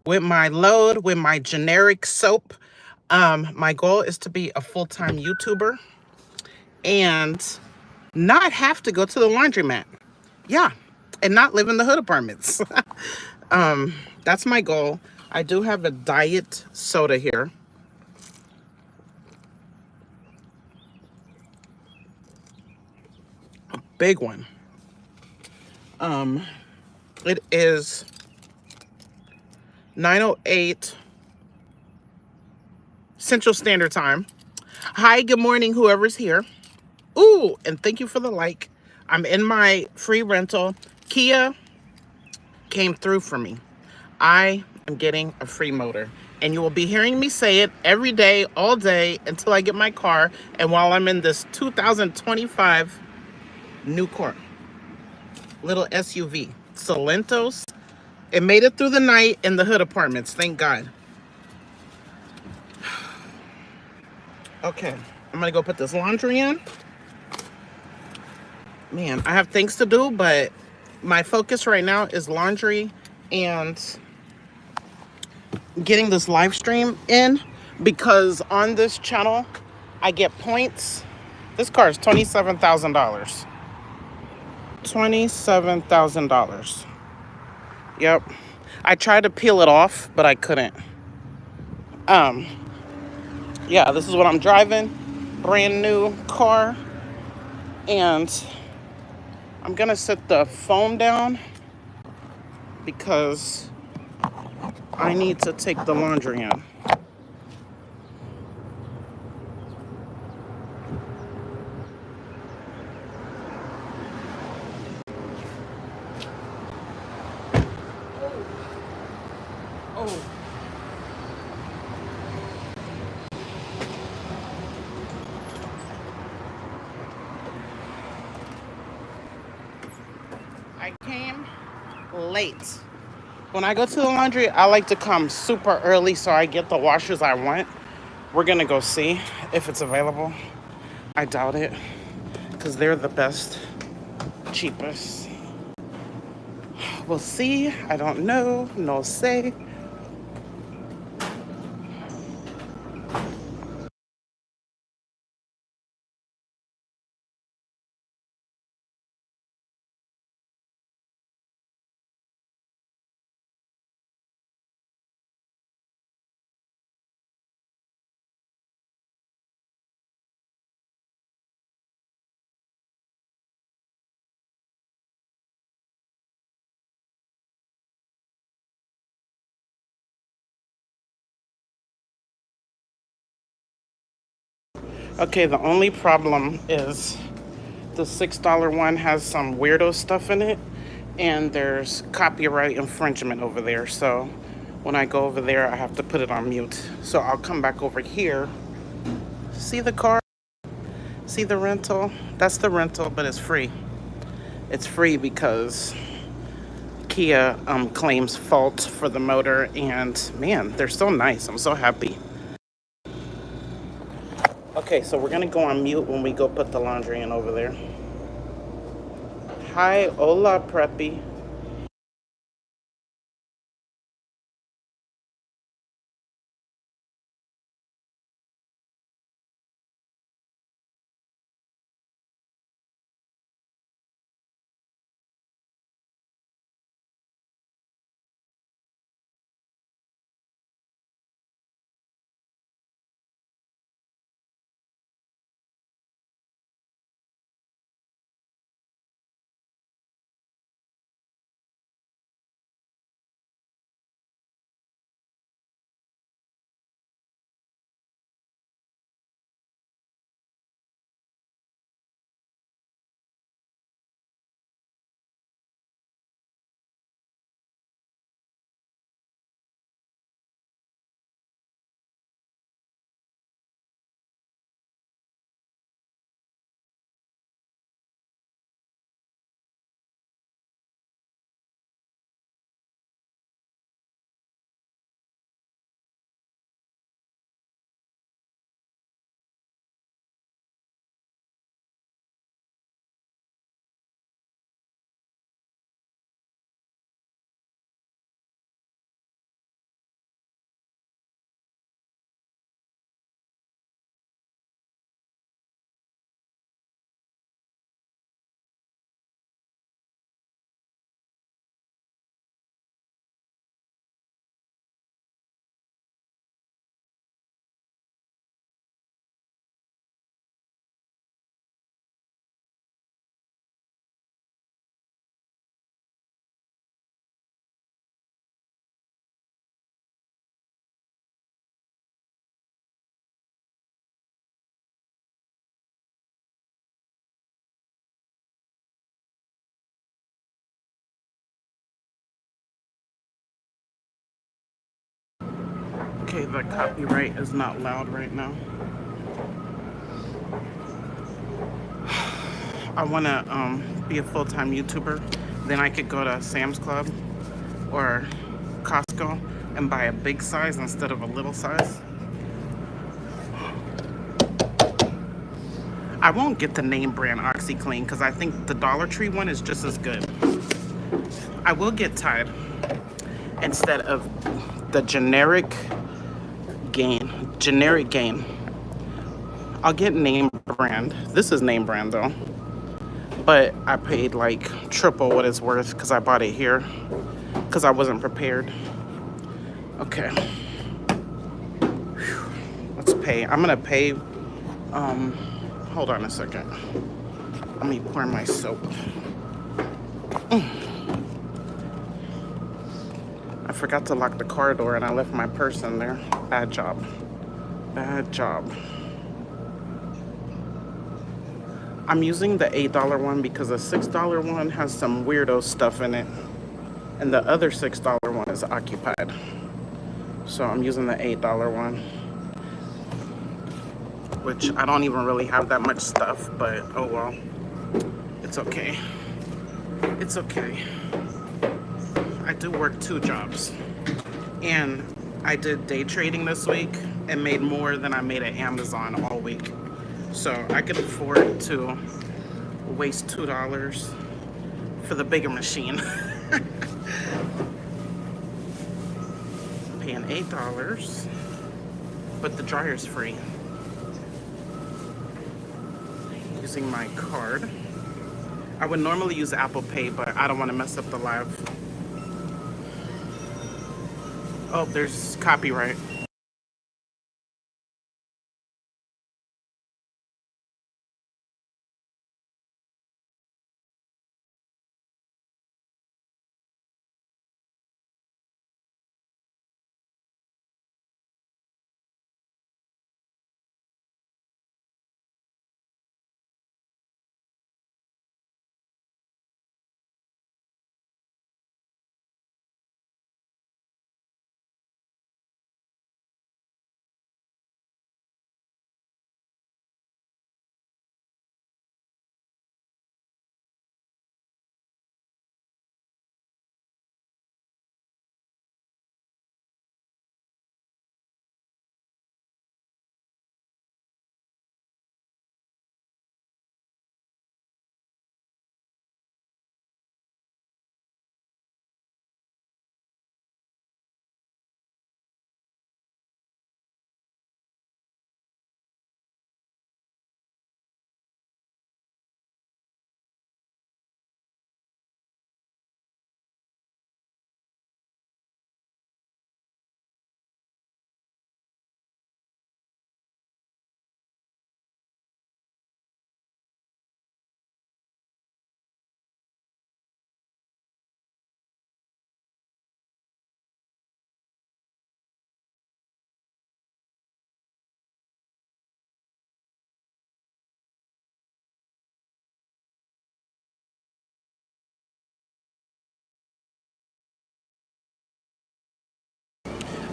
with my load, with my generic soap. My goal is to be a full-time YouTuber and not have to go to the laundromat. Yeah, and not live in the hood apartments. That's my goal. I do have a diet soda here. A big one. It is 9:08 Central Standard Time. Hi, good morning, whoever's here. Ooh, and thank you for the like. I'm in my free rental. Kia came through for me. I am getting a free motor. And you will be hearing me say it every day, all day, until I get my car. And while I'm in this 2025 new car, little SUV, Solentos. It made it through the night in the hood apartments, thank God. Okay, I'm gonna go put this laundry in. Man, I have things to do, but my focus right now is laundry and getting this live stream in, because on this channel I get points. This car is $27,000. $27,000. Yep. I tried to peel it off, but I couldn't. Yeah, this is what I'm driving. Brand new car. And I'm gonna set the phone down because I need to take the laundry in. Oh. I came late. When I go to the laundry, I like to come super early so I get the washers I want. We're gonna go see if it's available. I doubt it, because they're the best, cheapest. We'll see. I don't know. No say. Okay, the only problem is the $6 one has some weirdo stuff in it, and there's copyright infringement over there. So when I go over there, I have to put it on mute. So I'll come back over here. See the car? See the rental? That's the rental, but it's free. It's free because Kia claims fault for the motor, and man, they're so nice. I'm so happy. Okay, so we're gonna go on mute when we go put the laundry in over there. Hi, hola, preppy. Okay, the copyright is not loud right now. I want to be a full-time YouTuber. Then I could go to Sam's Club or Costco and buy a big size instead of a little size. I won't get the name brand OxyClean because I think the Dollar Tree one is just as good. I will get Tide instead of the generic Gain. I'll get name brand. This is name brand though. But I paid like triple what it's worth because I bought it here because I wasn't prepared. Okay. Whew. Let's pay. I'm gonna pay. Hold on a second. Let me pour my soap. I forgot to lock the car door and I left my purse in there. Bad job. Bad job. I'm using the $8 one because the $6 one has some weirdo stuff in it. And the other $6 one is occupied. So I'm using the $8 one. Which I don't even really have that much stuff, but oh well. It's okay. It's okay. I do work 2 jobs. And I did day trading this week and made more than I made at Amazon all week. So I could afford to waste $2 for the bigger machine. Paying $8, but the dryer's free. Using my card. I would normally use Apple Pay, but I don't want to mess up the live. Oh, there's copyright.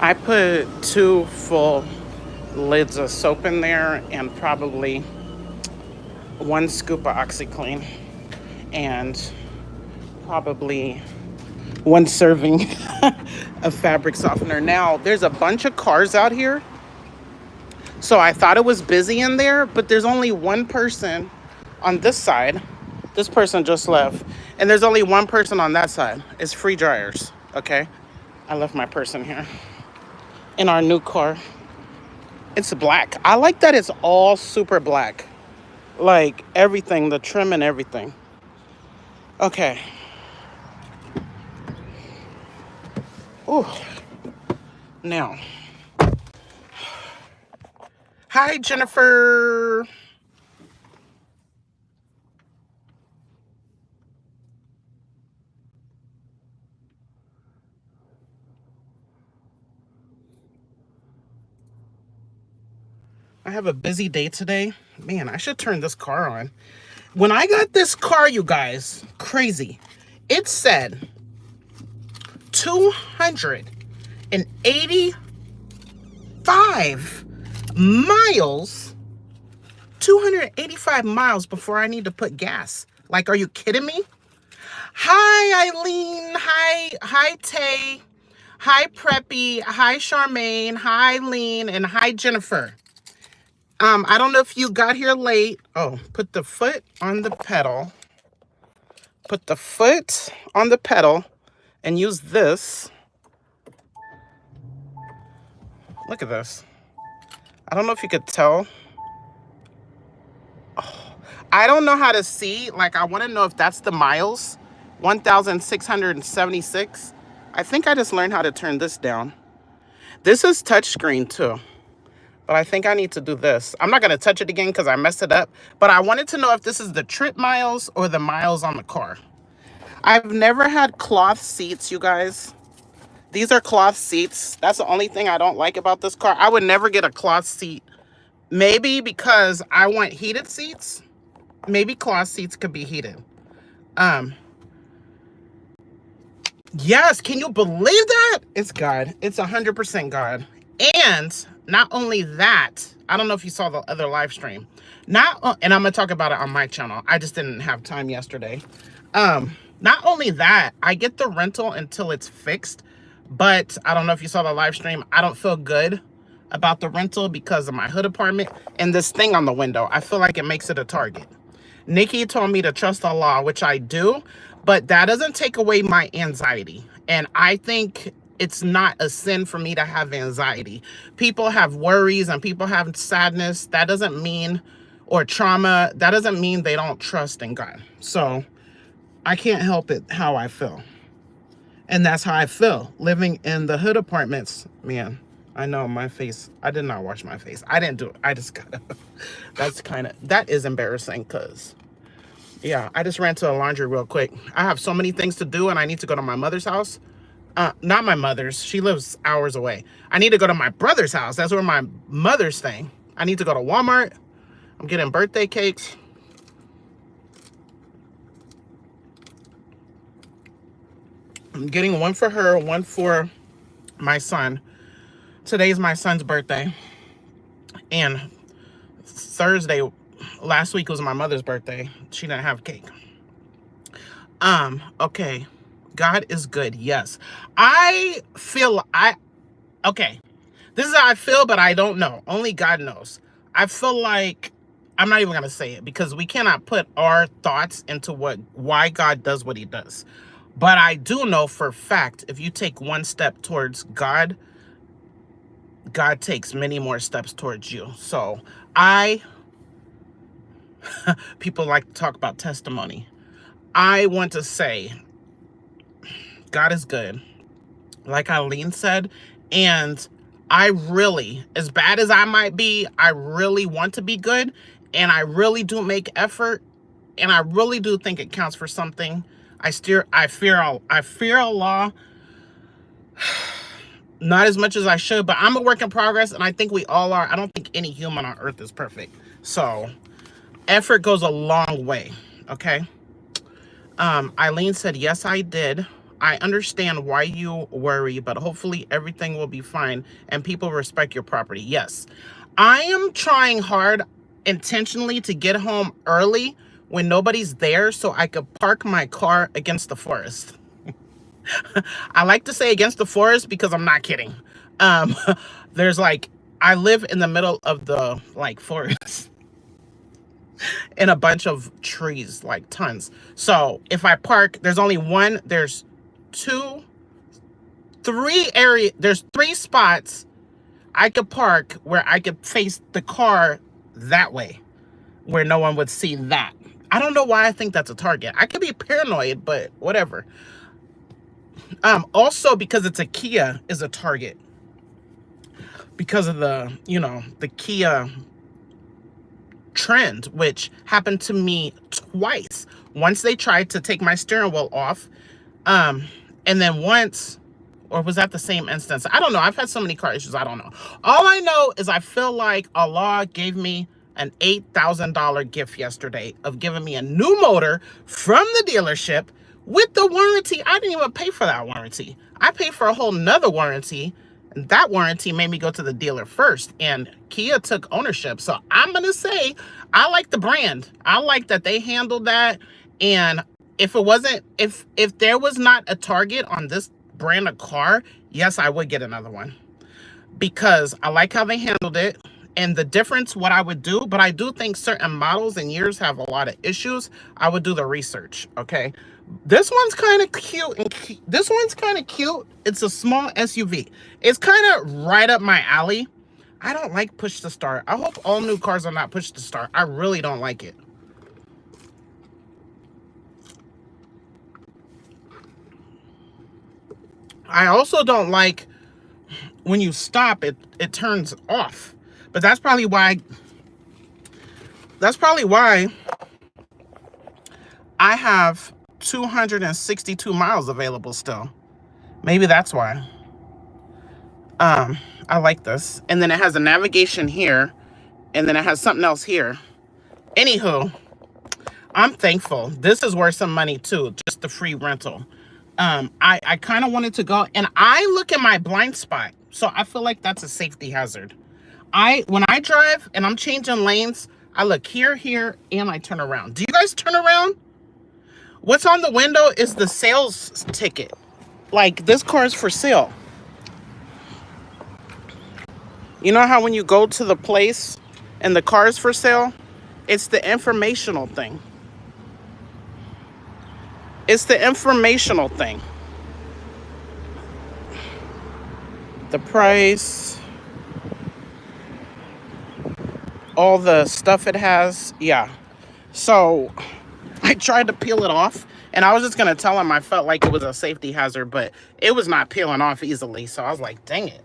I put 2 full lids of soap in there and probably 1 scoop of OxyClean and probably 1 serving of fabric softener. Now, there's a bunch of cars out here, so I thought it was busy in there, but there's only 1 person on this side. This person just left, and there's only 1 person on that side. It's free dryers, okay? I left my purse in here. In our new car. It's black. I like that it's all super black. Like everything, the trim and everything. Okay. Ooh. Now. Hi, Jennifer. I have a busy day today. Man, I should turn this car on. When I got this car, you guys, crazy. It said 280 miles, 285 miles before I need to put gas. Like, are you kidding me? Hi, Eileen. Hi, Tay. Hi, Preppy. Hi, Charmaine. Hi, Eileen. And hi, Jennifer. I don't know if you got here late. Oh, put the foot on the pedal. Put the foot on the pedal and use this. Look at this. I don't know if you could tell. Oh, I don't know how to see. Like, I want to know if that's the miles. 1,676. I think I just learned how to turn this down. This is touchscreen too. But I think I need to do this. I'm not going to touch it again because I messed it up. But I wanted to know if this is the trip miles or the miles on the car. I've never had cloth seats, you guys. These are cloth seats. That's the only thing I don't like about this car. I would never get a cloth seat. Maybe because I want heated seats. Maybe cloth seats could be heated. Yes, can you believe that? It's God. It's 100% God. And not only that, I don't know if you saw the other live stream. And I'm going to talk about it on my channel. I just didn't have time yesterday. Not only that, I get the rental until it's fixed. But I don't know if you saw the live stream. I don't feel good about the rental because of my hood apartment and this thing on the window. I feel like it makes it a target. Nikki told me to trust the law, which I do, but that doesn't take away my anxiety. And I think it's not a sin for me to have anxiety. People have worries and people have sadness. That doesn't mean, or trauma, that doesn't mean they don't trust in God. So I can't help it how I feel. And that's how I feel living in the hood apartments. Man, I know my face. I did not wash my face. I didn't do it. I just got it. That is embarrassing because, yeah, I just ran to the laundry real quick. I have so many things to do and I need to go to my mother's house. Not my mother's. She lives hours away. I need to go to my brother's house. That's where my mother's staying. I need to go to Walmart. I'm getting birthday cakes. I'm getting one for her, one for my son. Today's my son's birthday. And last week was my mother's birthday. She didn't have cake. Okay. God is good. Yes. Okay. This is how I feel, but I don't know. Only God knows. I feel like, I'm not even going to say it because we cannot put our thoughts into why God does what he does. But I do know for a fact, if you take one step towards God, God takes many more steps towards you. So people like to talk about testimony. I want to say, God is good. Like Eileen said, and I really, as bad as I might be, I really want to be good. And I really do make effort. And I really do think it counts for something. I fear Allah. Not as much as I should, but I'm a work in progress, and I think we all are. I don't think any human on earth is perfect. So, effort goes a long way, okay? Eileen said, yes, I did. I understand why you worry, but hopefully everything will be fine, and people respect your property. Yes. I am trying hard intentionally to get home early when nobody's there so I could park my car against the forest. I like to say against the forest because I'm not kidding. There's I live in the middle of the forest and a bunch of trees, tons. So if I park, there's three spots I could park where I could face the car that way, where no one would see that. I don't know why I think that's a target. I could be paranoid, but whatever. Also because it's a Kia is a target. Because of the Kia trend, which happened to me twice. Once they tried to take my steering wheel off, and then once, or was that the same instance? I don't know. I've had so many car issues. I don't know. All I know is I feel like Allah gave me an $8,000 gift yesterday of giving me a new motor from the dealership with the warranty. I didn't even pay for that warranty. I paid for a whole nother warranty That warranty made me go to the dealer first, and Kia took ownership. So I'm going to say I like the brand. I like that they handled that. And if it wasn't, if there was not a Target on this brand of car, yes, I would get another one, because I like how they handled it and the difference, what I would do. But I do think certain models and years have a lot of issues. I would do the research, okay? This one's kind of cute, and this one's kind of cute. It's a small SUV. It's kind of right up my alley. I don't like push to start. I hope all new cars are not push to start. I really don't like it. I also don't like when you stop, it turns off. But that's probably why I have 262 miles available still. Maybe that's why. I like this. And then it has a navigation here, and then it has something else here. Anywho, I'm thankful. This is worth some money too, just the free rental. I kind of wanted to go, and I look at my blind spot, so I feel like that's a safety hazard. When I drive and I'm changing lanes, I look here, and I turn around. Do you guys turn around? What's on the window is the sales ticket. Like, this car is for sale. You know how when you go to the place and the car is for sale? It's the informational thing. It's the informational thing. The price, all the stuff it has, yeah. So I tried to peel it off, and I was just gonna tell him I felt like it was a safety hazard, but it was not peeling off easily. So I was like, dang it.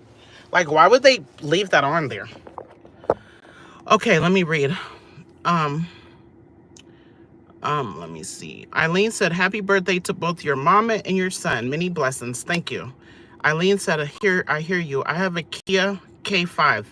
Like, why would they leave that on there? Okay, let me read. Let me see. Eileen said, happy birthday to both your mama and your son. Many blessings. Thank you. Eileen said, I hear you. I have a Kia K5.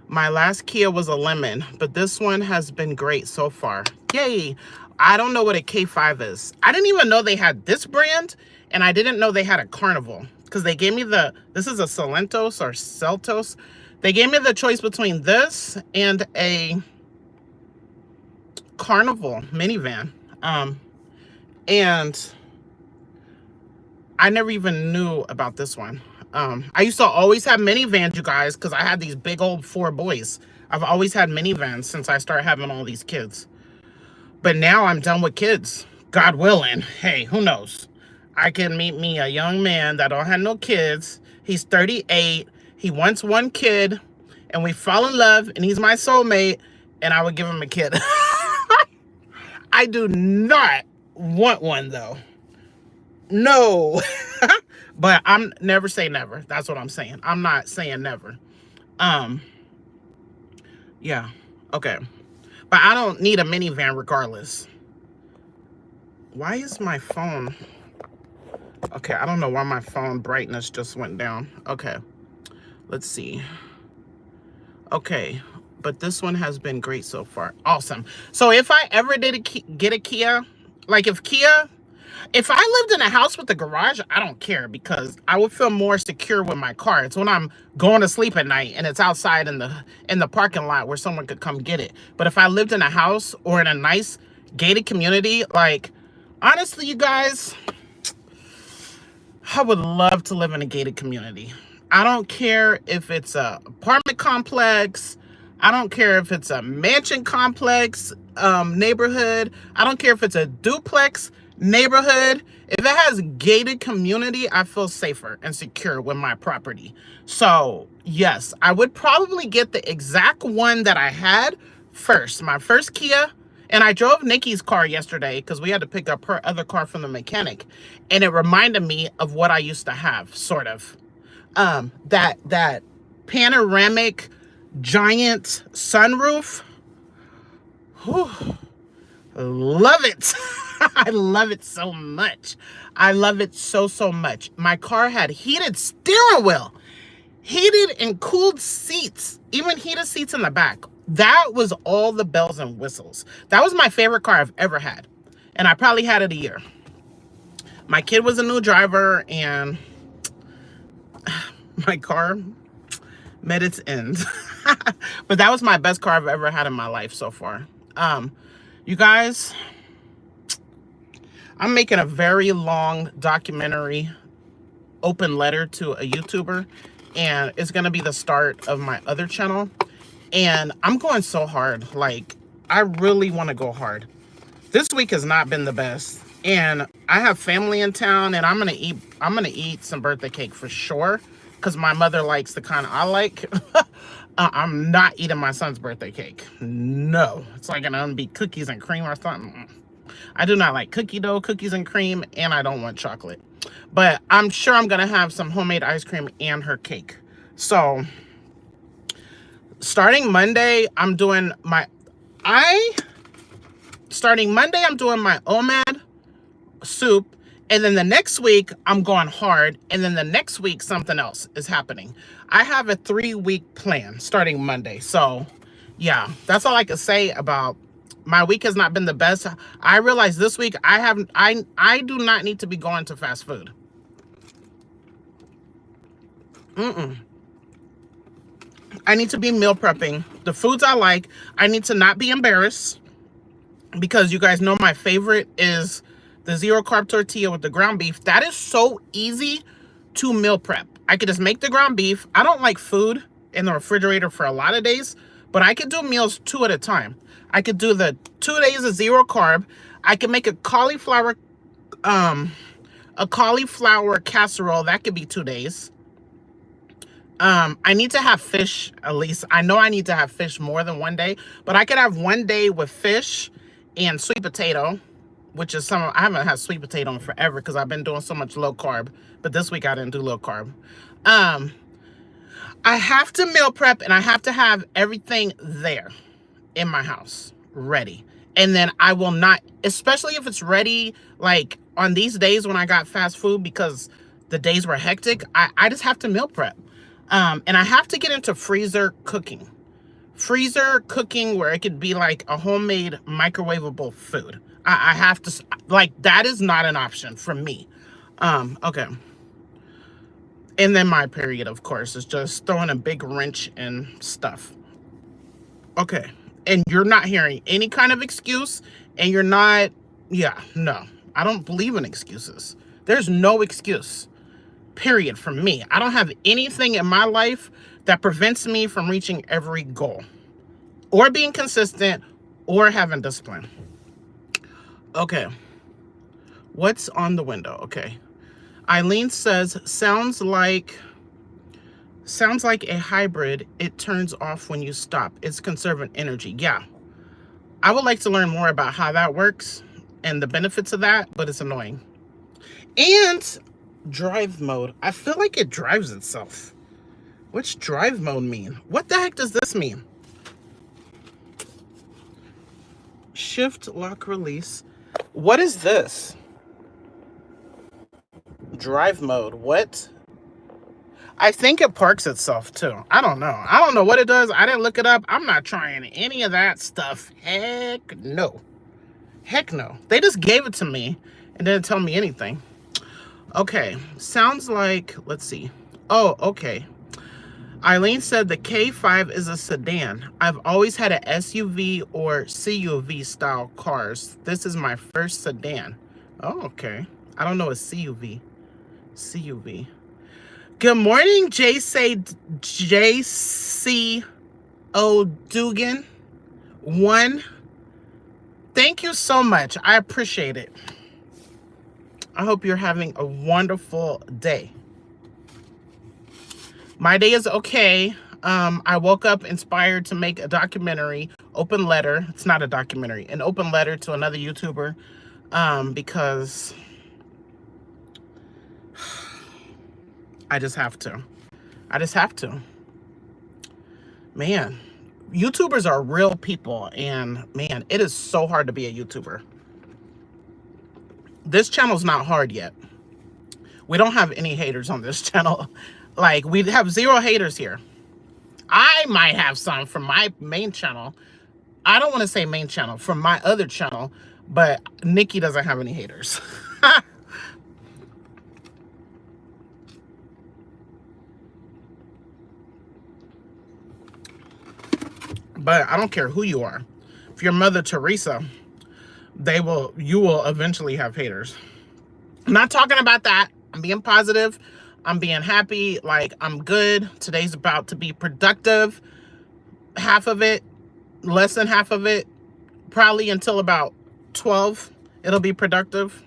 My last Kia was a lemon, but this one has been great so far. Yay. I don't know what a K5 is. I didn't even know they had this brand, and I didn't know they had a Carnival, because they gave me this is a Seltos or Seltos. They gave me the choice between this and a Carnival minivan. And I never even knew about this one. I used to always have minivans, you guys, because I had these big old 4 boys. I've always had minivans since I started having all these kids. But now I'm done with kids. God willing. Hey, who knows? I can meet me a young man that don't have no kids. He's 38. He wants 1 kid. And we fall in love. And he's my soulmate. And I would give him a kid. I do not want one, though. No. But I'm never say never. That's what I'm saying. I'm not saying never. Yeah. Okay. But I don't need a minivan regardless. Why is my phone? Okay, I don't know why my phone brightness just went down. Okay. Let's see. Okay. But this one has been great so far. Awesome. So if I ever did get a Kia, like if I lived in a house with a garage, I don't care, because I would feel more secure with my car. It's when I'm going to sleep at night and it's outside in the parking lot where someone could come get it. But if I lived in a house or in a nice gated community, like, honestly, you guys, I would love to live in a gated community. I don't care if it's a apartment complex. I don't care if it's a mansion complex neighborhood. I don't care if it's a duplex neighborhood. If it has gated community, I feel safer and secure with my property. So yes, I would probably get the exact one that I had first, my first Kia. And I drove Nikki's car yesterday because we had to pick up her other car from the mechanic, and it reminded me of what I used to have, sort of. That panoramic giant sunroof. Whew. Love it. I love it so much. I love it so much. My car had heated steering wheel, heated and cooled seats, even heated seats in the back. That was all the bells and whistles. That was my favorite car I've ever had. And I probably had it a year. My kid was a new driver, and My car met its end. But that was my best car I've ever had in my life so far. You guys, I'm making a very long documentary open letter to a YouTuber, and it's gonna be the start of my other channel. And I'm going so hard. Like, I really want to go hard. This week has not been the best, and I have family in town, and I'm gonna eat some birthday cake for sure, because my mother likes the kind I like. I'm not eating my son's birthday cake. No, it's like gonna be cookies and cream or something. I do not like cookie dough, cookies and cream, and I don't want chocolate. But I'm sure I'm gonna have some homemade ice cream and her cake. So starting Monday, I'm doing my OMAD soup, and then the next week I'm going hard, and then the next week something else is happening. I have a 3-week plan starting Monday. So yeah, that's all I can say about my week. Has not been the best. I realized this week I do not need to be going to fast food. I need to be meal prepping the foods I like. I need to not be embarrassed, because you guys know my favorite is the 0-carb tortilla with the ground beef. That is so easy to meal prep. I could just make the ground beef. I don't like food in the refrigerator for a lot of days, but I could do meals 2 at a time. I could do the 2 days of 0-carb. I could make a cauliflower casserole. That could be 2 days. I need to have fish at least. I know I need to have fish more than 1 day, but I could have 1 day with fish and sweet potato, which is I haven't had sweet potato in forever because I've been doing so much low carb, but this week I didn't do low carb. I have to meal prep, and I have to have everything there in my house ready. And then I will not, especially if it's ready, like on these days when I got fast food because the days were hectic, I just have to meal prep. And I have to get into freezer cooking where it could be like a homemade microwavable food. I have to, like, that is not an option for me. Okay. And then my period, of course, is just throwing a big wrench in stuff. Okay. And you're not hearing any kind of excuse, and you're not, yeah, no. I don't believe in excuses. There's no excuse, period, for me. I don't have anything in my life that prevents me from reaching every goal, or being consistent, or having discipline. Okay. What's on the window? Okay. Eileen says, sounds like a hybrid. It turns off when you stop. It's conserving energy. Yeah. I would like to learn more about how that works and the benefits of that, but it's annoying. And drive mode. I feel like it drives itself. What's drive mode mean? What the heck does this mean? Shift, lock, release. What is this? Drive mode. What? I think it parks itself too. I don't know. I don't know what it does. I didn't look it up. I'm not trying any of that stuff. Heck no. Heck no. They just gave it to me and didn't tell me anything. Okay. Sounds like, let's see. Oh, okay. Eileen said the K5 is a sedan. I've always had an SUV or CUV style cars. This is my first sedan. Oh, okay. I don't know a CUV. CUV. Good morning, JC O'Dugan. 1. Thank you so much. I appreciate it. I hope you're having a wonderful day. My day is okay. I woke up inspired to make a documentary, open letter. It's not a documentary, an open letter to another YouTuber, because I just have to. Man, YouTubers are real people, and man, it is so hard to be a YouTuber. This channel's not hard yet. We don't have any haters on this channel. Like, we have 0 haters here. I might have some from my main channel. I don't want to say main channel, from my other channel, but Nikki doesn't have any haters. But I don't care who you are. If you're Mother Teresa, you will eventually have haters. I'm not talking about that. I'm being positive. I'm being happy. Like, I'm good. Today's about to be productive. Half of it, less than half of it, probably until about 12, it'll be productive.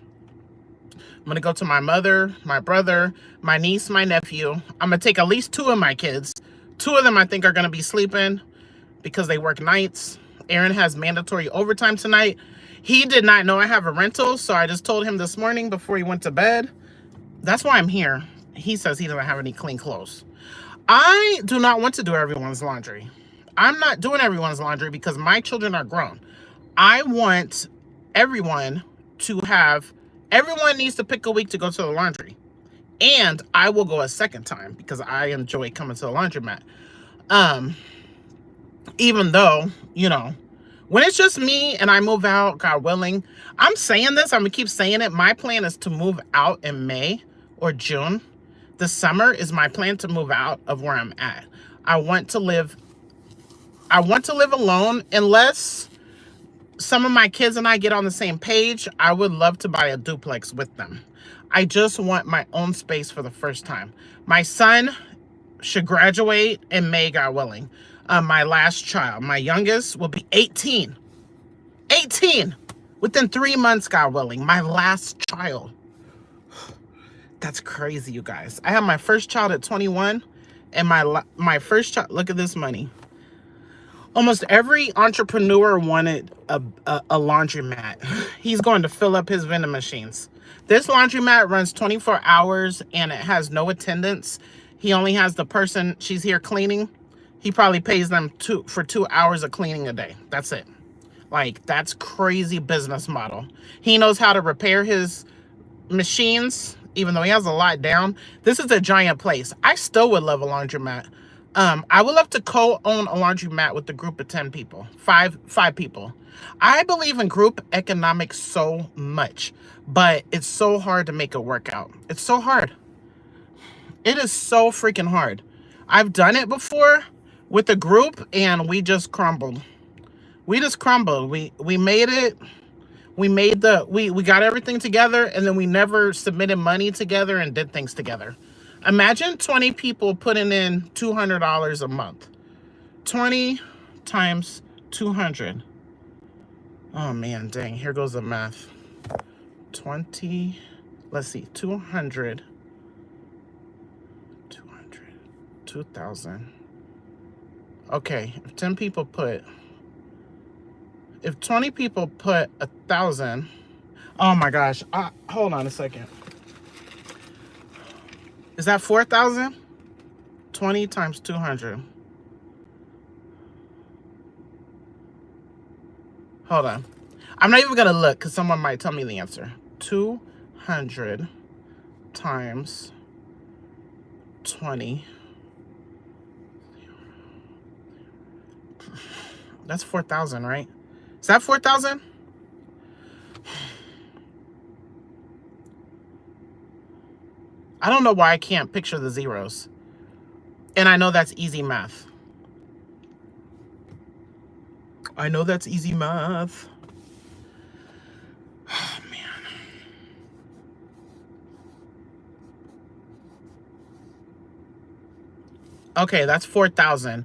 I'm going to go to my mother, my brother, my niece, my nephew. I'm going to take at least 2 of my kids. 2 of them I think are going to be sleeping because they work nights. Aaron has mandatory overtime tonight. He did not know I have a rental, so I just told him this morning before he went to bed. That's why I'm here. He says he doesn't have any clean clothes. I do not want to do everyone's laundry. I'm not doing everyone's laundry because my children are grown. I want everyone needs to pick a week to go to the laundry. And I will go a second time because I enjoy coming to the laundromat. Even though, when it's just me and I move out, God willing, I'm saying this, I'm gonna keep saying it. My plan is to move out in May or June. The summer is my plan to move out of where I'm at. I want to live alone. Unless some of my kids and I get on the same page, I would love to buy a duplex with them. I just want my own space for the first time. My son should graduate in May, God willing. My last child, my youngest, will be 18. 18! Within 3 months, God willing. My last child. That's crazy, you guys. I had my first child at 21, and my first child, look at this money. Almost every entrepreneur wanted a laundromat. He's going to fill up his vending machines. This laundromat runs 24 hours, and it has no attendance. He only has the person, she's here cleaning. He probably pays them for 2 hours of cleaning a day. That's it. Like, that's crazy business model. He knows how to repair his machines, even though he has a lot down. This is a giant place. I still would love a laundromat. I would love to co-own a laundromat with a group of 10 people, five people. I believe in group economics so much, but it's so hard to make it work out. It's so hard. It is so freaking hard. I've done it before with a group and we just crumbled. We just crumbled. We made it. We got everything together, and then we never submitted money together and did things together. Imagine 20 people putting in $200 a month. 20 times 200. Oh man, dang, here goes the math. 20, let's see, 200, 2,000. Okay, if 20 people put 1,000, oh my gosh, hold on a second. Is that 4,000? 20 times 200. Hold on. I'm not even going to look because someone might tell me the answer. 200 times 20. That's 4,000, right? Is that 4,000? I don't know why I can't picture the zeros. And I know that's easy math. I know that's easy math. Oh, man. Okay, that's 4,000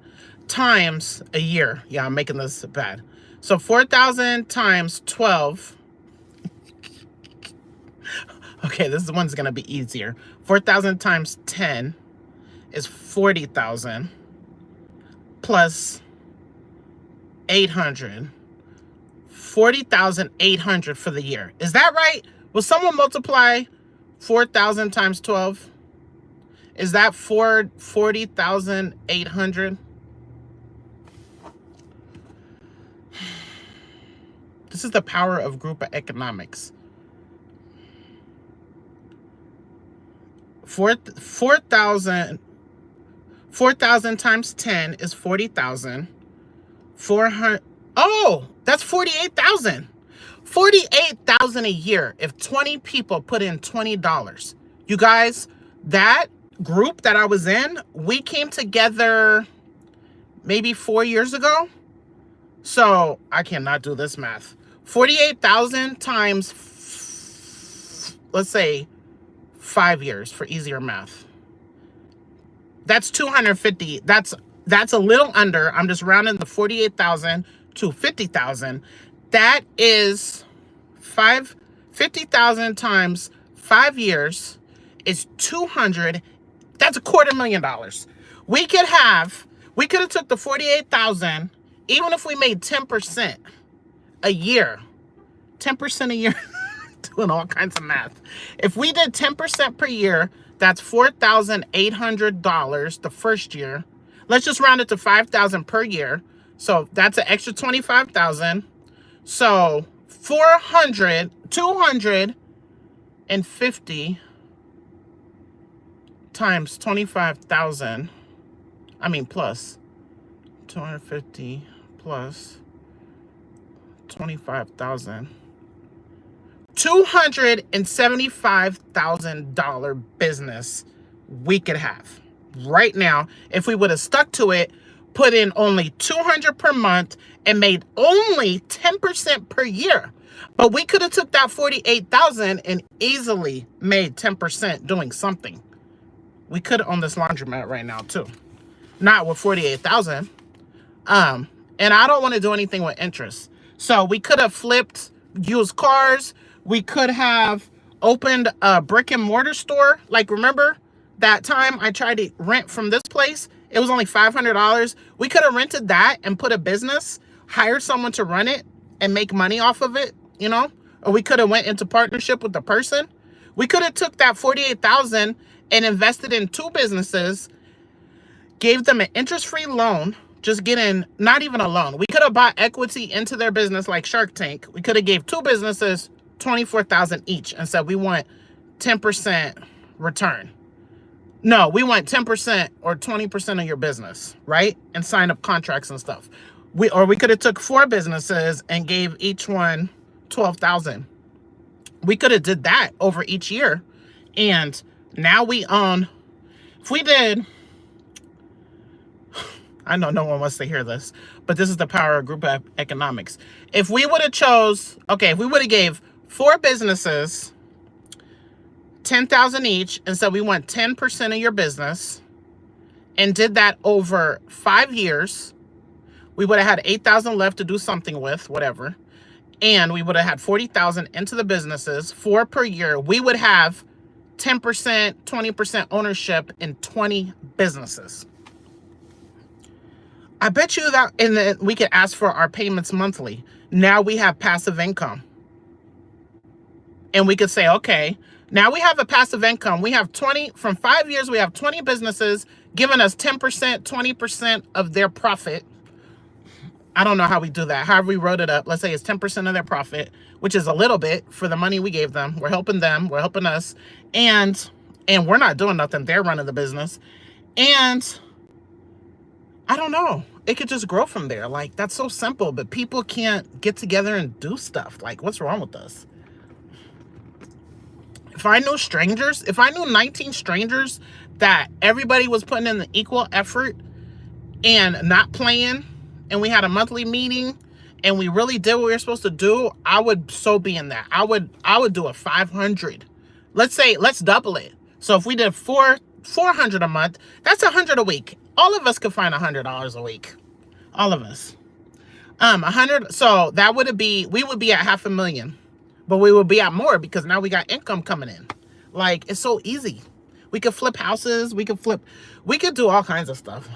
times a year. Yeah, I'm making this bad. So 4,000 times 12. Okay, this one's going to be easier. 4,000 times 10 is 40,000 plus 800. 40,800 for the year. Is that right? Will someone multiply 4,000 times 12? Is that 40,800? This is the power of group economics. 4,000 times 10 is 40,000. 400. Oh, that's 48,000. 48,000 a year if 20 people put in $20. You guys, that group that I was in, we came together maybe 4 years ago. So I cannot do this math. 48,000 times, let's say 5 years for easier math. That's 250. That's a little under. I'm just rounding the 48,000 to 50,000. That is 50,000 times 5 years is 200. That's $250,000. We could have took the 48,000, even if we made 10% a year, 10% a year, doing all kinds of math. If we did 10% per year, that's $4,800 the first year. Let's just round it to 5,000 per year. So that's an extra 25,000. So 250 times 25,000. I mean, plus 250 plus 25,000. $275,000 business we could have right now if we would have stuck to it, put in only 200 per month and made only 10% per year. But we could have took that 48,000 and easily made 10% doing something. We could own this laundromat right now too. Not with 48,000. And I don't want to do anything with interest. So we could have flipped used cars. We could have opened a brick and mortar store. Like, remember that time I tried to rent from this place? It was only $500. We could have rented that and put a business, hired someone to run it and make money off of it, you know? Or we could have went into partnership with the person. We could have took that 48,000 and invested in 2 businesses, gave them an interest-free loan, just getting, not even a loan. We could have bought equity into their business like Shark Tank. We could have gave 2 businesses 24,000 each and said, we want 10% return. No, we want 10% or 20% of your business, right? And sign up contracts and stuff. We could have took 4 businesses and gave each one 12,000. We could have did that over each year. And now we own, if we did, I know no one wants to hear this, but this is the power of group economics. If we would have chose, okay, if we would have gave 4 businesses 10,000 each and said we want 10% of your business and did that over 5 years, we would have had 8,000 left to do something with, whatever. And we would have had 40,000 into the businesses, 4 per year. We would have 10%, 20% ownership in 20 businesses. I bet you that, and then we could ask for our payments monthly. Now we have passive income. And we could say, okay, now we have a passive income. We have 20, from 5 years, we have 20 businesses giving us 10%, 20% of their profit. I don't know how we do that. However we wrote it up, let's say it's 10% of their profit, which is a little bit for the money we gave them. We're helping them, we're helping us. And we're not doing nothing. They're running the business. And I don't know. It could just grow from there. Like, that's so simple, but people can't get together and do stuff. Like, what's wrong with us? If I knew strangers, if I knew 19 strangers that everybody was putting in the equal effort and not playing, and we had a monthly meeting and we really did what we were supposed to do, I would so be in that. I would do a 500. Let's say, let's double it. So if we did 400 a month, that's 100 a week. All of us could find $100 a week. All of us. 100. So that would be, we would be at $500,000, but we would be at more because now we got income coming in. Like, it's so easy. We could flip houses. We could do all kinds of stuff.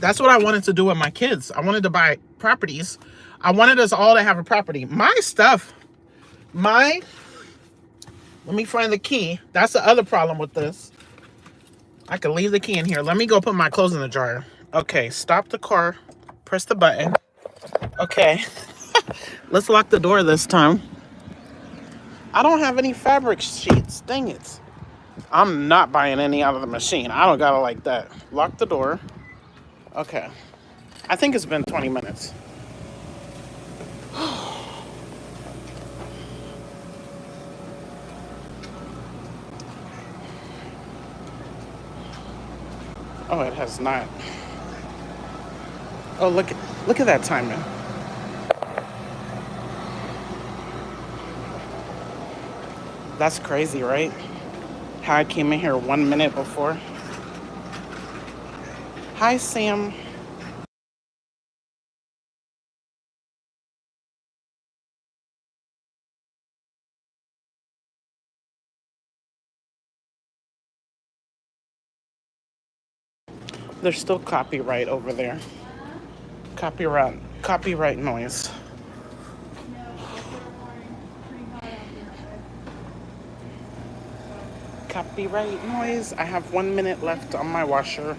That's what I wanted to do with my kids. I wanted to buy properties. I wanted us all to have a property. My stuff, let me find the key. That's the other problem with this. I can leave the key in here. Let me go put my clothes in the dryer. Okay, stop the car. Press the button. Okay. Let's lock the door this time. I don't have any fabric sheets. Dang it. I'm not buying any out of the machine. I don't got it like that. Lock the door. Okay. I think it's been 20 minutes. Oh, it has not. Oh, look at that timing. That's crazy, right? How I came in here 1 minute before. Hi, Sam. There's still copyright over there. Copyright noise. Copyright noise. I have 1 minute left on my washer.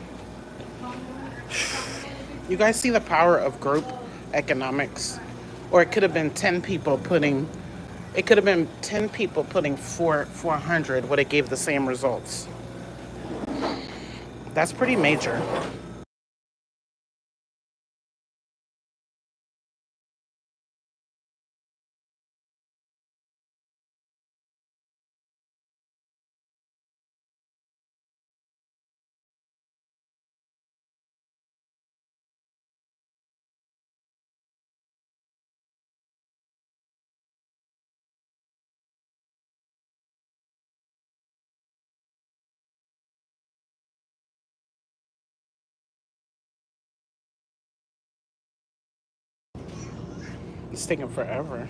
You guys see the power of group economics? Or it could have been 10 people putting, it could have been 10 people putting 400 would have gave the same results. That's pretty major. It's taking forever.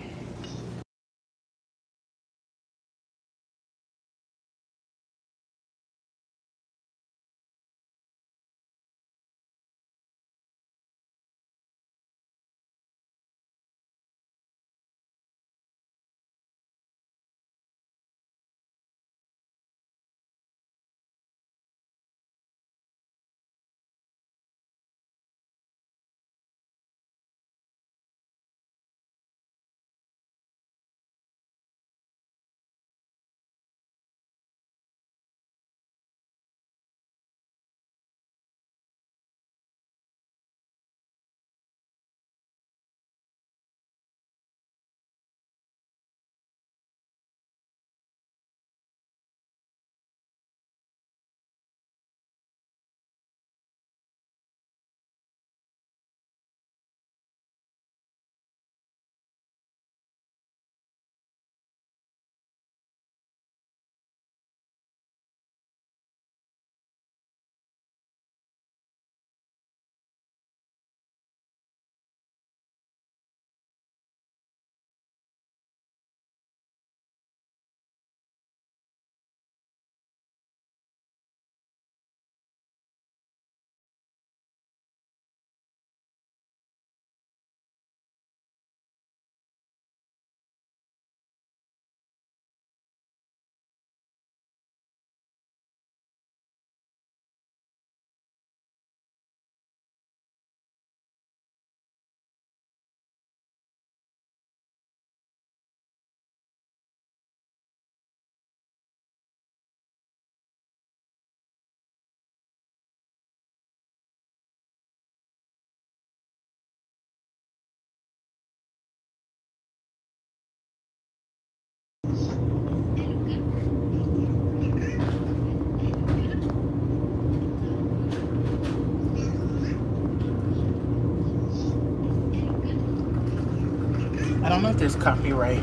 I don't know if there's copyright.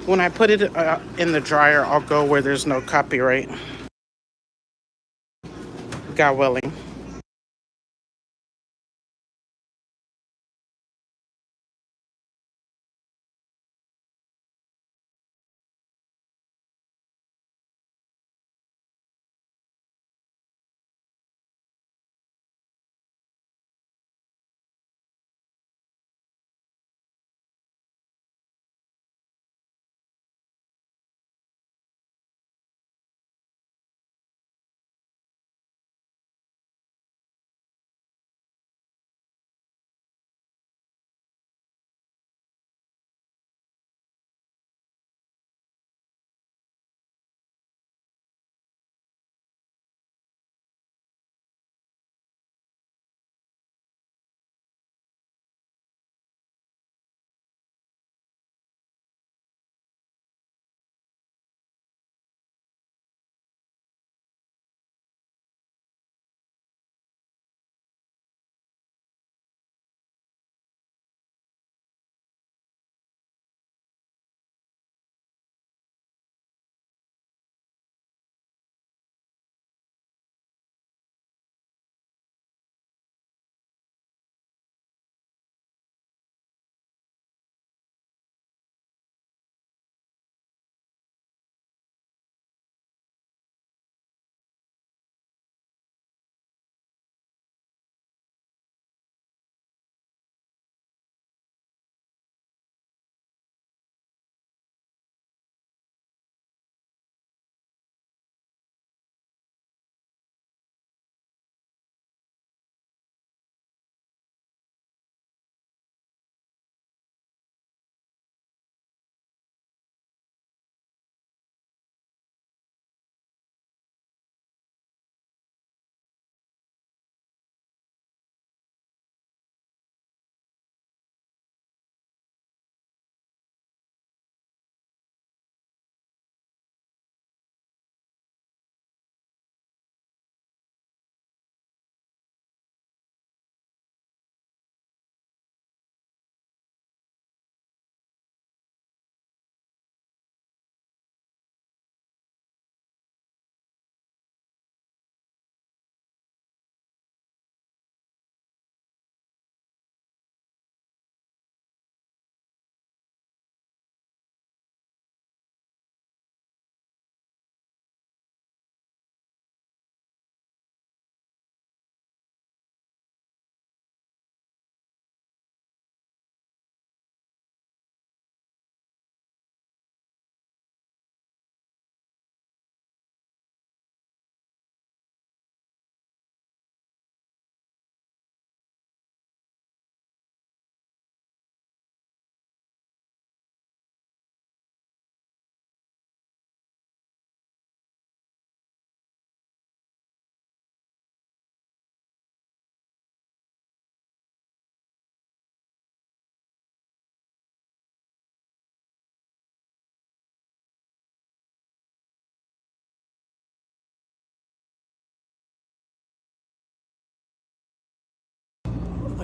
When I put it in the dryer, I'll go where there's no copyright. God willing.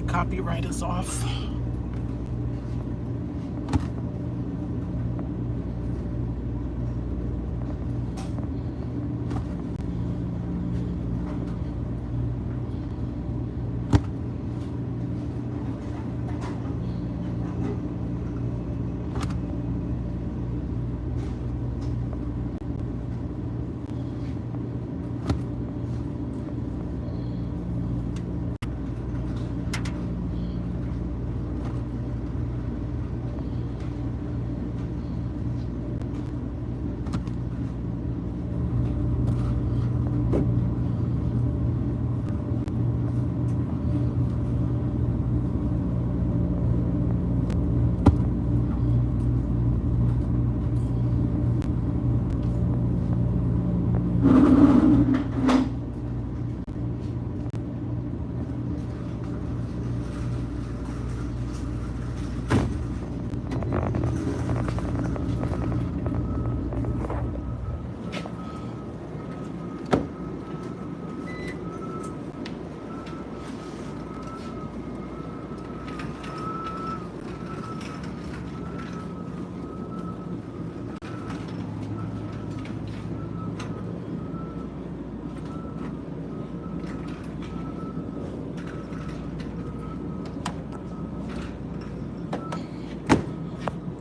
Copyright is off.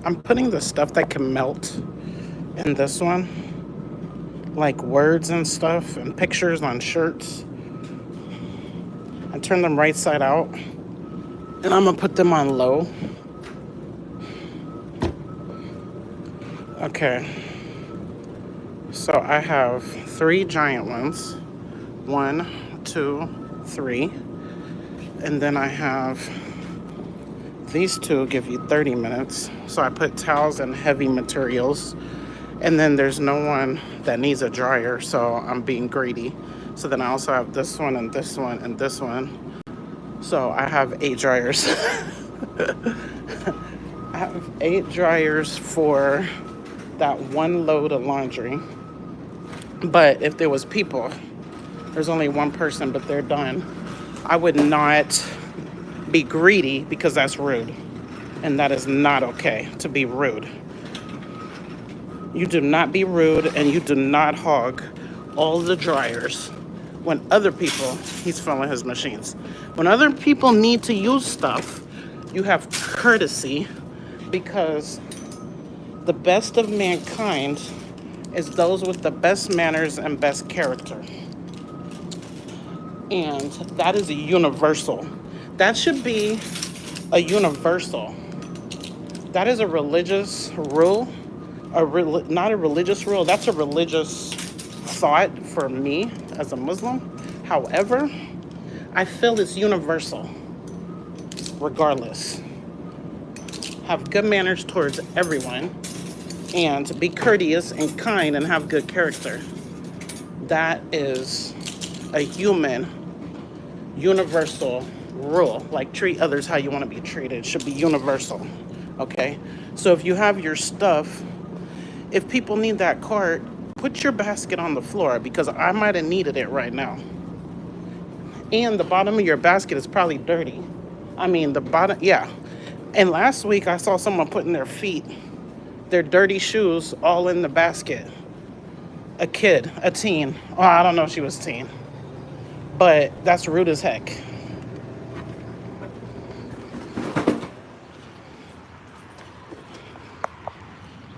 I'm putting the stuff that can melt in this one, like words and stuff and pictures on shirts. I turn them right side out, and I'm gonna put them on low. Okay, so I have 3 giant ones. 1, 2, 3. And then I have these 2 give you 30 minutes. So I put towels and heavy materials. And then there's no one that needs a dryer, so I'm being greedy. So then I also have this one and this one and this one. So I have 8 dryers. I have 8 dryers for that one load of laundry. But if there was people, there's only one person, but they're done, I would not be greedy because that's rude. And that is not okay to be rude. You do not be rude, and you do not hog all the dryers when other people, he's filling his machines. When other people need to use stuff, you have courtesy, because the best of mankind is those with the best manners and best character. And that is a universal. That should be a universal. That is a religious rule. Not a religious rule, that's a religious thought for me as a Muslim. However, I feel it's universal, regardless. Have good manners towards everyone, and be courteous and kind and have good character. That is a human, universal rule. Like, treat others how you want to be treated should be universal, okay? So if you have your stuff, if people need that cart, put your basket on the floor, because I might have needed it right now. And the bottom of your basket is probably dirty. I mean, the bottom, yeah. And last week I saw someone putting their feet, their dirty shoes, all in the basket. A kid, a teen. Oh, I don't know if she was a teen. But that's rude as heck.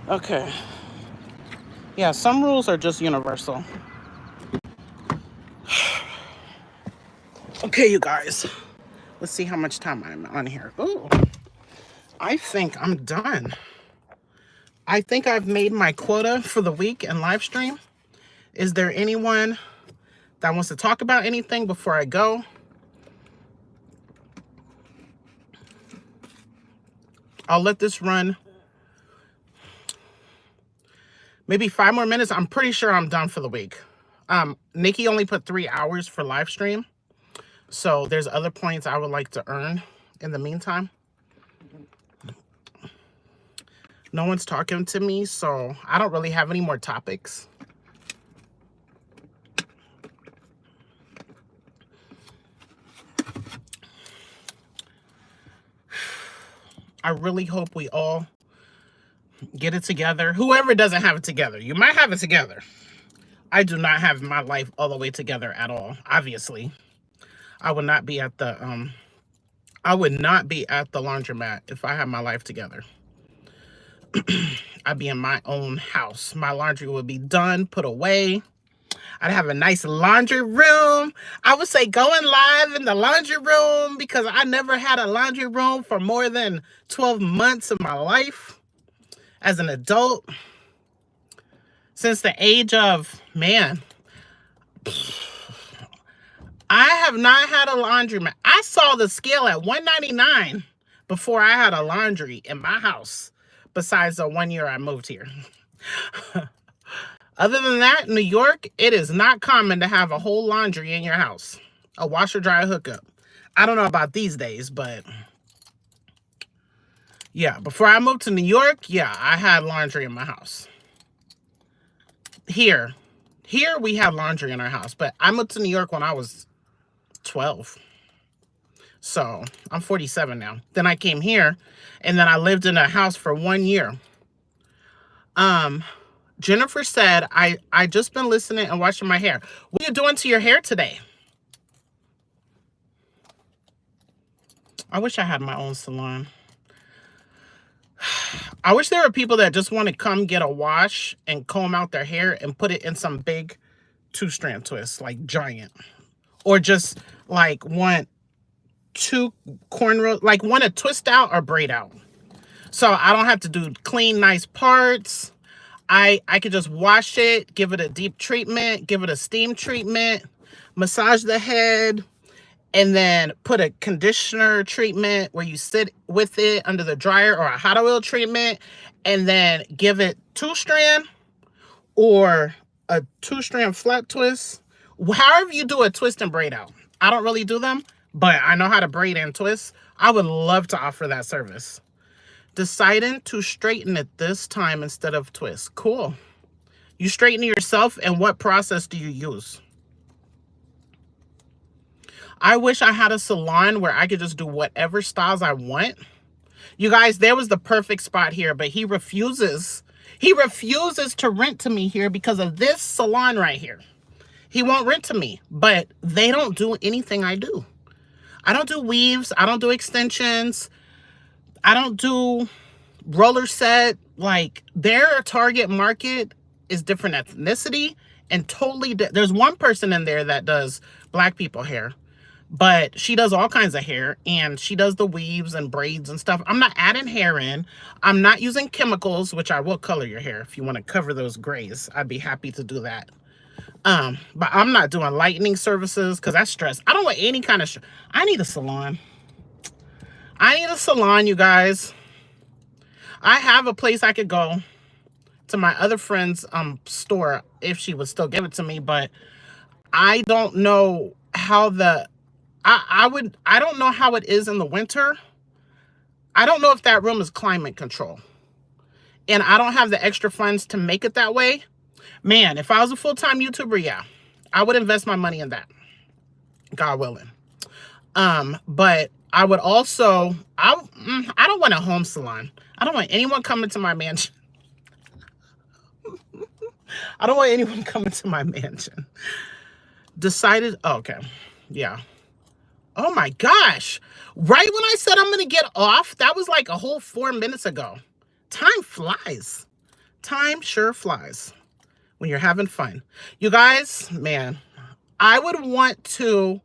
Okay. Yeah, some rules are just universal. Okay, you guys. Let's see how much time I'm on here. Oh, I think I'm done. I think I've made my quota for the week in live stream. Is there anyone that wants to talk about anything before I go? I'll let this run maybe 5 more minutes. I'm pretty sure I'm done for the week. Nikki only put 3 hours for live stream. So there's other points I would like to earn in the meantime. No one's talking to me, so I don't really have any more topics. I really hope we all get it together. Whoever doesn't have it together, you might have it together. I do not have my life all the way together at all. Obviously, I would not be at the laundromat if I had my life together. I'd be in my own house. My laundry would be done, put away. I'd have a nice laundry room. I would say going live in the laundry room because I never had a laundry room for more than 12 months of my life as an adult. Since the age of, man, I have not had a laundromat. I saw the scale at $199 before I had a laundry in my house, besides the 1 year I moved here. Other than that, New York, it is not common to have a whole laundry in your house. A washer dryer hookup. I don't know about these days, but yeah, before I moved to New York, yeah, I had laundry in my house. Here we have laundry in our house, but I moved to New York when I was 12. So I'm 47 now. Then I came here and then I lived in a house for 1 year. Jennifer said, I just been listening and washing my hair. What are you doing to your hair today? I wish I had my own salon. I wish there were people that just want to come get a wash and comb out their hair and put it in some big 2-strand twist, like giant. Or just like want 2 cornrows, like want to twist out or braid out. So I don't have to do clean, nice parts. I could just wash it, give it a deep treatment, give it a steam treatment, massage the head, and then put a conditioner treatment where you sit with it under the dryer, or a hot oil treatment, and then give it 2-strand or a 2-strand flat twist. However you do a twist and braid out. I don't really do them, but I know how to braid and twist. I would love to offer that service. Deciding to straighten it this time instead of twist. Cool. You straighten it yourself, and what process do you use? I wish I had a salon where I could just do whatever styles I want. You guys, there was the perfect spot here, but he refuses. He refuses to rent to me here because of this salon right here. He won't rent to me, but they don't do anything I do. I don't do weaves. I don't do extensions. I don't do roller set. Like, their target market is different ethnicity and totally there's one person in there that does black people hair, but she does all kinds of hair, and she does the weaves and braids and stuff. I'm not adding hair in. I'm not using chemicals, which I will color your hair if you want to cover those grays. I'd be happy to do that. But I'm not doing lightening services because that's stress. I don't want any kind of I need a salon. I need a salon, you guys. I have a place I could go to, my other friend's store, if she would still give it to me, but I don't know how I don't know how it is in the winter. I don't know if that room is climate control. And I don't have the extra funds to make it that way. Man, if I was a full-time YouTuber, yeah, I would invest my money in that. God willing. But I would also, I don't want a home salon. I don't want anyone coming to my mansion. I don't want anyone coming to my mansion. Decided, okay, yeah. Oh my gosh. Right when I said I'm going to get off, that was like a whole 4 minutes ago. Time flies. Time sure flies when you're having fun. You guys, man, I would want to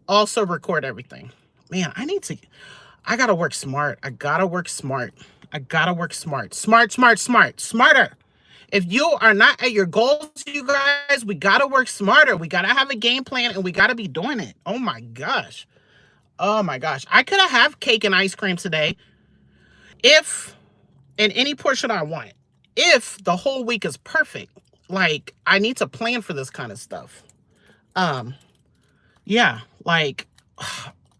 also record everything. Man, I gotta work smart. I gotta work smart. I gotta work smart. Smarter. If you are not at your goals, you guys, we gotta work smarter. We gotta have a game plan, and we gotta be doing it. Oh my gosh. Oh my gosh. I could have cake and ice cream today if, in any portion I want, if the whole week is perfect. Like, I need to plan for this kind of stuff. Yeah, like,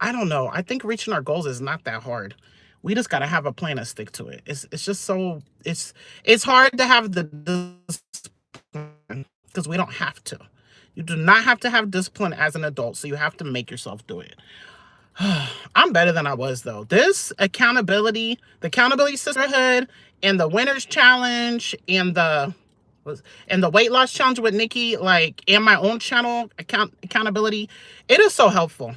I don't know. I think reaching our goals is not that hard. We just got to have a plan and stick to it. It's just so, it's hard to have the discipline because we don't have to. You do not have to have discipline as an adult, so you have to make yourself do it. I'm better than I was though. This accountability, the accountability sisterhood, and the winners challenge, and the weight loss challenge with Nikki, like, and my own channel accountability, it is so helpful.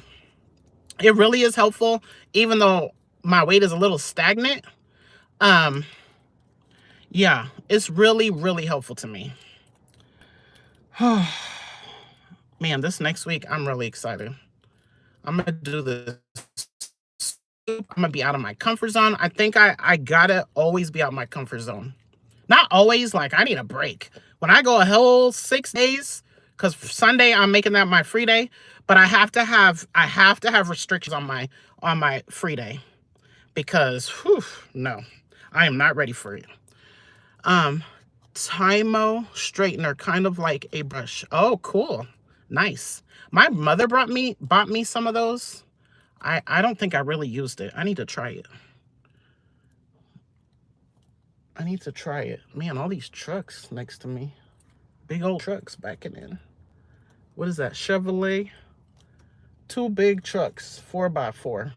It really is helpful, even though my weight is a little stagnant. Yeah, it's really, really helpful to me. Man, this next week, I'm really excited. I'm gonna do this. I'm gonna be out of my comfort zone. I think I gotta always be out of my comfort zone. Not always, like, I need a break. When I go a whole 6 days, because Sunday I'm making that my free day, but I have to have restrictions on my free day, because whew, no, I am not ready for it. Tymo straightener, kind of like a brush. Oh, cool. Nice. My mother bought me some of those. I don't think I really used it. I need to try it. Man, all these trucks next to me. Big old trucks backing in. What is that? Chevrolet? 2 big trucks, 4x4.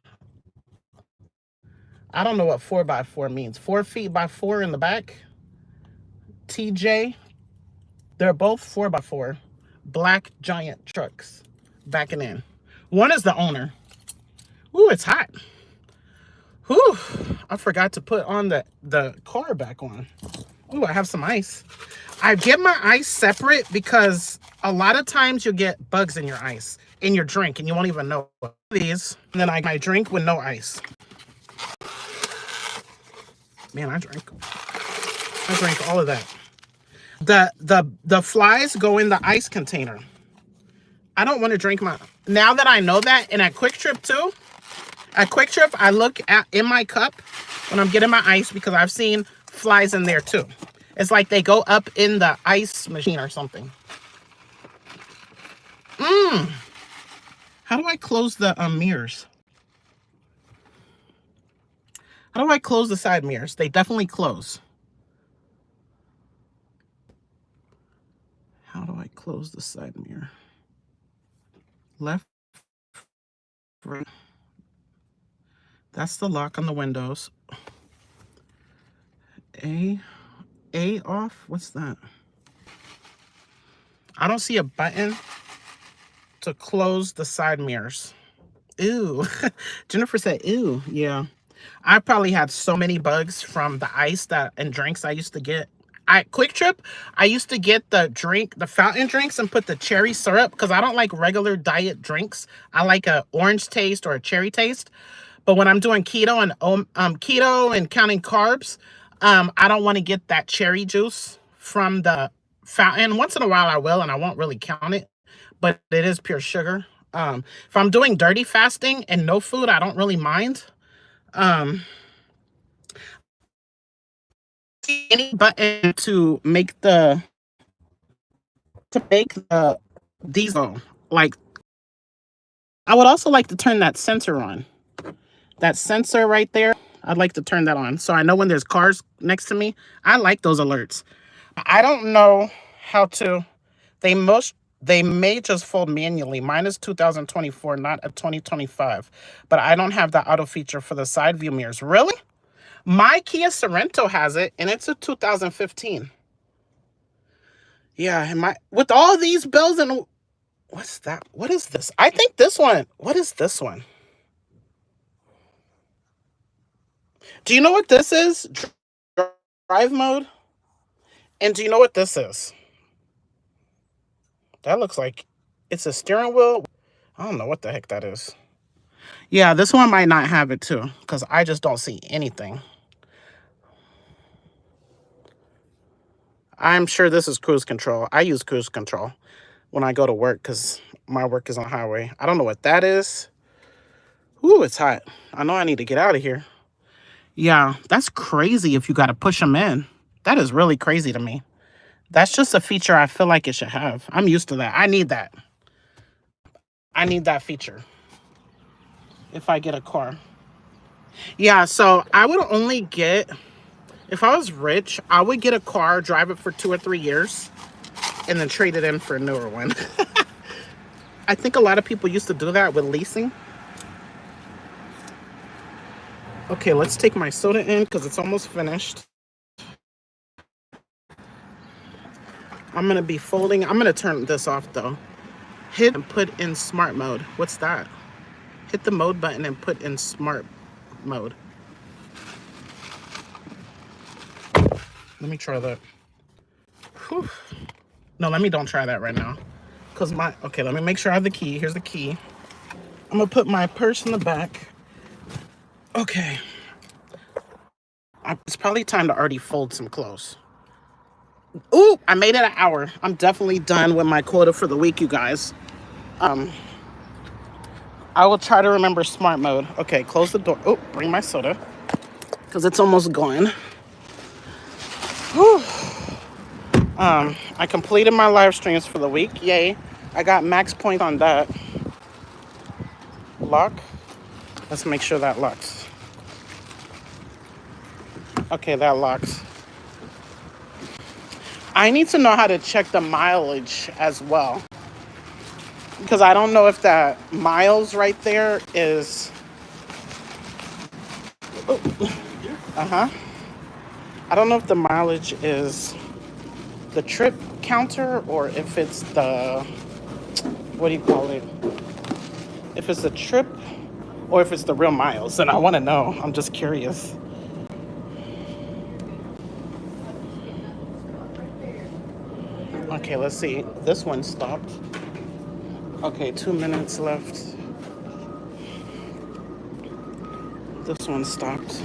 I don't know what 4x4 means. 4 feet by 4 in the back. TJ. They're both 4x4. Black giant trucks backing in. One is the owner. Ooh, it's hot. Whew, I forgot to put on the car back on. Ooh, I have some ice. I get my ice separate because a lot of times you get bugs in your ice, in your drink, and you won't even know these. And then I drink with no ice. Man, I drank all of that. The flies go in the ice container. I don't want to drink now that I know that, and at Quick Trip too. At Quick Trip, I look in my cup when I'm getting my ice because I've seen flies in there too. It's like they go up in the ice machine or something. How do I close the mirrors? How do I close the side mirrors? They definitely close. How do I close the side mirror? Left, right. That's the lock on the windows. A off? What's that? I don't see a button to close the side mirrors. Ew. Jennifer said, ew. Yeah. I probably had so many bugs from the ice and drinks I used to get. At Quick Trip, I used to get the fountain drinks and put the cherry syrup because I don't like regular diet drinks. I like a orange taste or a cherry taste. But when I'm doing keto and counting carbs, I don't want to get that cherry juice from the fountain. Once in a while I will, and I won't really count it, but it is pure sugar. If I'm doing dirty fasting and no food, I don't really mind. Any button to make the diesel, like, I would also like to turn that sensor on. That sensor right there, I'd like to turn that on so I know when there's cars next to me. I like those alerts. I don't know how to. They may just fold manually. Mine is 2024, not a 2025. But I don't have the auto feature for the side view mirrors. Really? My Kia Sorento has it, and it's a 2015. Yeah, and with all these bells and what's that? What is this? I think this one. What is this one? Do you know what this is? Drive mode. And do you know what this is? That looks like it's a steering wheel. I don't know what the heck that is. Yeah, this one might not have it too, because I just don't see anything. I'm sure this is cruise control. I use cruise control when I go to work because my work is on the highway. I don't know what that is. Ooh, it's hot. I know I need to get out of here. Yeah, that's crazy if you got to push them in. That is really crazy to me. That's just a feature I feel like it should have. I'm used to that. I need that. I need that feature if I get a car. Yeah, so I would only get, if I was rich, I would get a car, drive it for 2 or 3 years, and then trade it in for a newer one. I think a lot of people used to do that with leasing. Okay, let's take my soda in because it's almost finished. I'm gonna be folding. I'm gonna turn this off though. Hit and put in smart mode. What's that? Hit the mode button and put in smart mode. Let me try that. Whew. No, don't try that right now. Cause okay, let me make sure I have the key. Here's the key. I'm gonna put my purse in the back. Okay. It's probably time to already fold some clothes. Ooh, I made it an hour. I'm definitely done with my quota for the week, you guys. I will try to remember smart mode. Okay, close the door. Oh, bring my soda. Because it's almost gone. Whew. I completed my live streams for the week. Yay. I got max points on that. Lock. Let's make sure that locks. Okay, that locks. I need to know how to check the mileage as well. Because I don't know if that miles right there is... I don't know if the mileage is the trip counter or if it's the... What do you call it? If it's the trip or if it's the real miles. And I want to know. I'm just curious. Okay, let's see. This one stopped. Okay, 2 minutes left. This one stopped.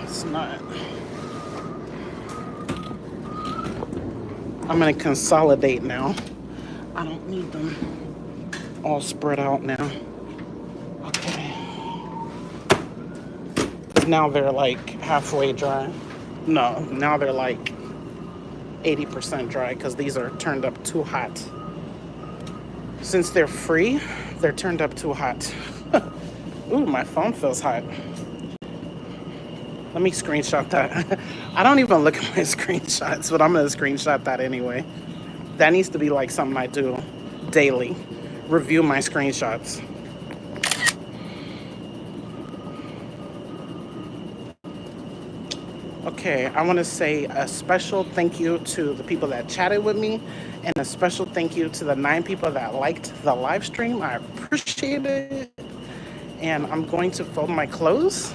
It's not. I'm gonna consolidate now. I don't need them all spread out now. Okay. Now they're like halfway dry. No, now they're like 80% dry because these are turned up too hot. Since they're free, they're turned up too hot. Ooh, my phone feels hot. Let me screenshot that. I don't even look at my screenshots, but I'm gonna screenshot that anyway. That needs to be like something I do daily. Review my screenshots. Okay, I want to say a special thank you to the people that chatted with me and a special thank you to the 9 people that liked the live stream. I appreciate it. And I'm going to fold my clothes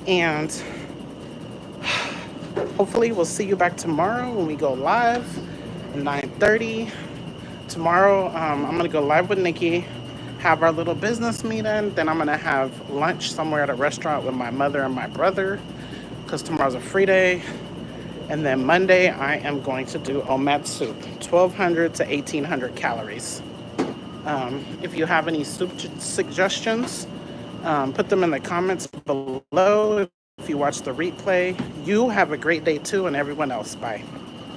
and hopefully we'll see you back tomorrow when we go live at 9:30. Tomorrow, I'm going to go live with Nikki, have our little business meeting. Then I'm going to have lunch somewhere at a restaurant with my mother and my brother because tomorrow's a free day. And then Monday, I am going to do omat soup, 1,200 to 1,800 calories. If you have any soup suggestions, put them in the comments below. If you watch the replay, you have a great day too, and everyone else. Bye.